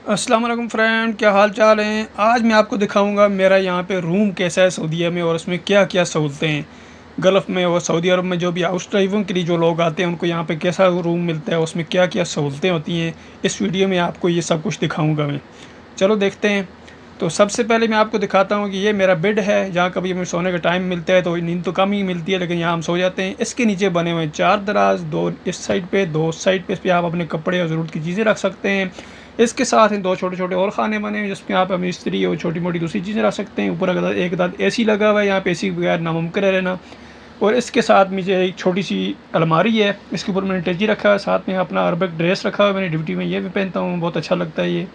अस्सलाम वालेकुम फ्रेंड, क्या हाल चाल हैं। आज मैं आपको दिखाऊंगा मेरा यहाँ पे रूम कैसा है सऊदीया में और उसमें क्या क्या सहूलतें हैं। गल्फ़ में और सऊदी अरब में जो भी हाउस ड्राइविंग के लिए जो लोग आते हैं उनको यहाँ पे कैसा रूम मिलता है, उसमें क्या क्या सहूलतें होती हैं। इस वीडियो में आपको ये सब कुछ दिखाऊँगा मैं। चलो देखते हैं। तो सबसे पहले मैं आपको दिखाता हूँ कि ये मेरा बेड है, जहाँ कभी हमें सोने का टाइम मिलता है तो नींद तो कम ही मिलती है, लेकिन यहाँ हम सो जाते हैं। इसके नीचे बने हुए 4 दराज, 2 इस साइड पे, 2 उस साइड पे। इस पे आप अपने कपड़े और ज़रूरत की चीज़ें रख सकते हैं। इसके साथ ही 2 छोटे-छोटे और खाने बने हैं जिसमें आप अपनी इस्त्री और छोटी-मोटी दूसरी चीज़ें रख सकते हैं। ऊपर अगर एक दाद एसी लगा हुआ है, यहाँ पे एसी के बगैर नामुमकिन है रहना। और इसके साथ मुझे एक छोटी-सी अलमारी है, इसके ऊपर मैंने टेची रखा है, साथ में अपना अरबिक ड्रेस रखा हुआ है। मैंने ड्यूटी में ये भी पहनता हूँ, बहुत अच्छा लगता है ये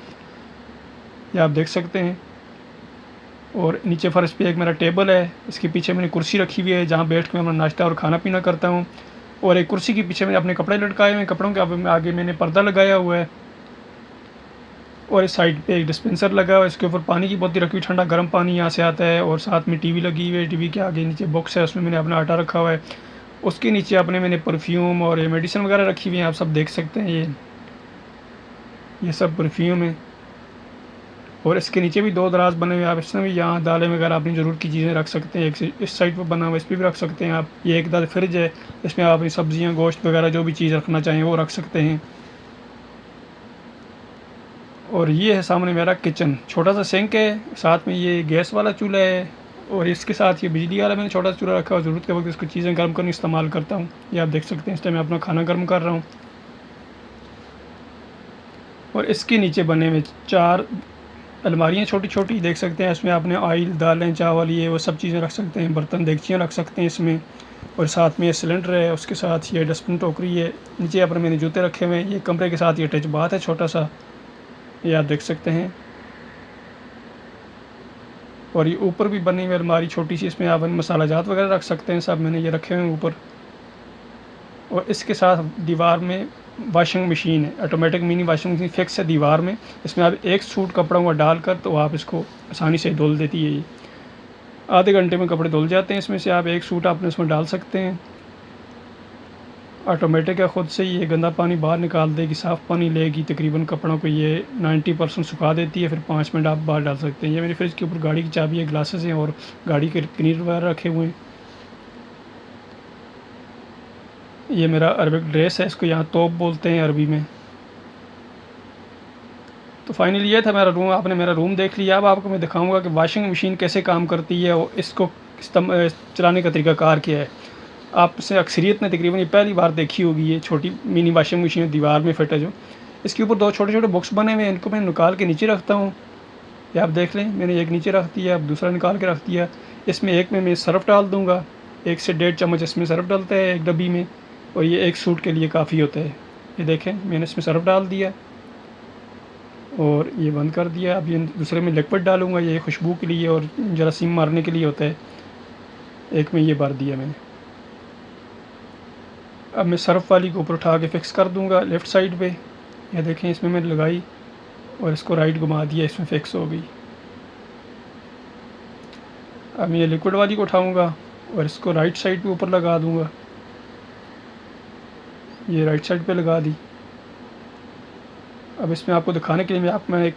आप देख सकते हैं। और नीचे फ़र्श पे एक मेरा टेबल है, इसके पीछे मैंने कुर्सी रखी हुई है जहाँ बैठ के मैं अपना नाश्ता और खाना पीना करता हूँ। और एक कुर्सी के पीछे मैंने अपने कपड़े लटकाए हुए हैं, कपड़ों के आगे मैंने पर्दा लगाया हुआ है। और इस साइड पे एक डिस्पेंसर लगा हुआ है, इसके ऊपर पानी की बोतल रखी हुई, ठंडा गर्म पानी यहाँ से आता है। और साथ में टीवी लगी हुई है, टीवी के आगे नीचे बॉक्स है, उसमें मैंने अपना आटा रखा हुआ है। उसके नीचे अपने मैंने परफ्यूम और ये मेडिसिन वगैरह रखी हुई है, आप सब देख सकते हैं। ये सब परफ्यूम है। और इसके नीचे भी 2 दराज बने हुए हैं, आप इसमें भी यहाँ दालें वगैरह अपनी ज़रूरत की चीज़ें रख सकते हैं। एक इस साइड पर बना हुआ है, इस पर भी रख सकते हैं आप। ये एक दाल फ्रिज है, इसमें आप अपनी सब्जियाँ, गोश्त वगैरह जो भी चीज़ रखना चाहें वो रख सकते हैं। और ये है सामने मेरा किचन, छोटा सा सिंक है, साथ में ये गैस वाला चूल्हा है। और इसके साथ ये बिजली वाला मैंने छोटा सा चूल्हा रखा है, ज़रूरत के वक्त इसको चीज़ें गर्म करने इस्तेमाल करता हूँ। ये आप देख सकते हैं, इस टाइम मैं अपना खाना गर्म कर रहा हूँ। और इसके नीचे बने हुए 4 अलमारियाँ छोटी-छोटी देख सकते हैं, इसमें आपने ऑयल, दालें, चावल ये वो सब चीज़ें रख सकते हैं, बर्तन, देगचियाँ रख सकते हैं इसमें। और साथ में ये सिलेंडर है, उसके साथ ये डस्टबिन टोकरी है। नीचे अपने मैंने जूते रखे हुए हैं। ये कमरे के साथ ये अटैच बाथ है छोटा सा, ये आप देख सकते हैं। और ये ऊपर भी बनी हुई अलमारी छोटी सी, इसमें आप मसाला जात वगैरह रख सकते हैं, सब मैंने ये रखे हुए हैं ऊपर। और इसके साथ दीवार में वॉशिंग मशीन है, automatic mini washing machine fix है दीवार में। इसमें आप एक सूट कपड़ों को डालकर तो आप इसको आसानी से धुल देती है। ये आधे घंटे में कपड़े धुल जाते हैं। इसमें से आप एक सूट आपने इसमें डाल सकते हैं। ऑटोमेटिक है, ख़ुद से ये गंदा पानी बाहर निकाल देगी, साफ़ पानी लेगी। तकरीबन कपड़ों को ये 90% सुखा देती है, फिर 5 मिनट आप बाहर डाल सकते हैं। ये मेरी फ्रिज के ऊपर गाड़ी की चाबी है, ग्लासेस हैं और गाड़ी के पनीर वगैरह रखे हुए हैं। ये मेरा अरबिक ड्रेस है, इसको यहाँ तोप बोलते हैं अरबी में। तो फाइनली ये था मेरा रूम, आपने मेरा रूम देख लिया। अब आपको मैं दिखाऊंगा कि वॉशिंग मशीन कैसे काम करती है और इसको चलाने का तरीकाकार क्या है। आपसे अक्सरियत ने तकरीबन ये पहली बार देखी होगी, ये छोटी मिनी वॉशिंग मशीन दीवार में फिट है जो। इसके ऊपर 2 छोटे छोटे बॉक्स बने हुए हैं, इनको मैं निकाल के नीचे रखता हूँ। ये आप देख लें, मैंने एक नीचे रख दिया, अब दूसरा निकाल के रख दिया। इसमें एक में मैं सर्फ डाल दूँगा, 1 से 1.5 चम्मच इसमें सर्फ डलता है एक डब्बी में। और ये एक सूट के लिए काफ़ी होता है। ये देखें, मैंने इसमें सर्फ डाल दिया और ये बंद कर दिया। अब ये दूसरे में लिक्विड डालूँगा, ये खुशबू के लिए और जरासीम मारने के लिए होता है। एक में ये भर दिया मैंने। अब मैं सर्फ वाली को ऊपर उठा के फ़िक्स कर दूँगा लेफ़्ट साइड पे। ये देखें, इसमें मैंने लगाई और इसको राइट घुमा दिया, इसमें फ़िक्स हो गई। अब मैं ये लिक्विड वाली को उठाऊँगा और इसको राइट साइड पे ऊपर लगा दूँगा। ये राइट साइड पे लगा दी। अब इसमें आपको दिखाने के लिए मैं एक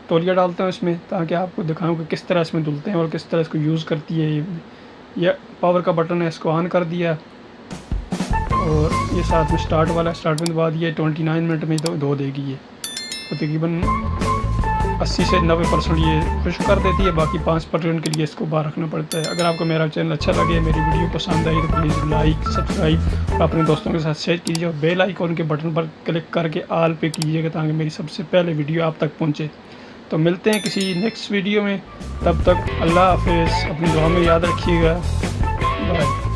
तौलिया डालता हूँ इसमें, ताकि आपको दिखाऊँ कि किस तरह इसमें धुलते हैं और किस तरह इसको यूज़ करती है। ये पावर का बटन है, इसको ऑन कर दिया और ये साथ में स्टार्ट वाला, स्टार्ट में दबा दिया। 29 मिनट में धो देगी ये। तो तकरीबन 80 से 90% ये खुश्क कर देती है, बाकी 5% के लिए इसको बाहर रखना पड़ता है। अगर आपको मेरा चैनल अच्छा लगे, मेरी वीडियो पसंद आई तो प्लीज़ लाइक, सब्सक्राइब और अपने दोस्तों के साथ शेयर कीजिए और बेल आइकॉन के बटन पर क्लिक करके ऑल पे कीजिएगा, ताकि मेरी सबसे पहले वीडियो आप तक पहुँचे। तो मिलते हैं किसी नेक्स्ट वीडियो में, तब तक अल्लाह हाफिज़। अपनी दुआ में याद रखिएगा। बाय।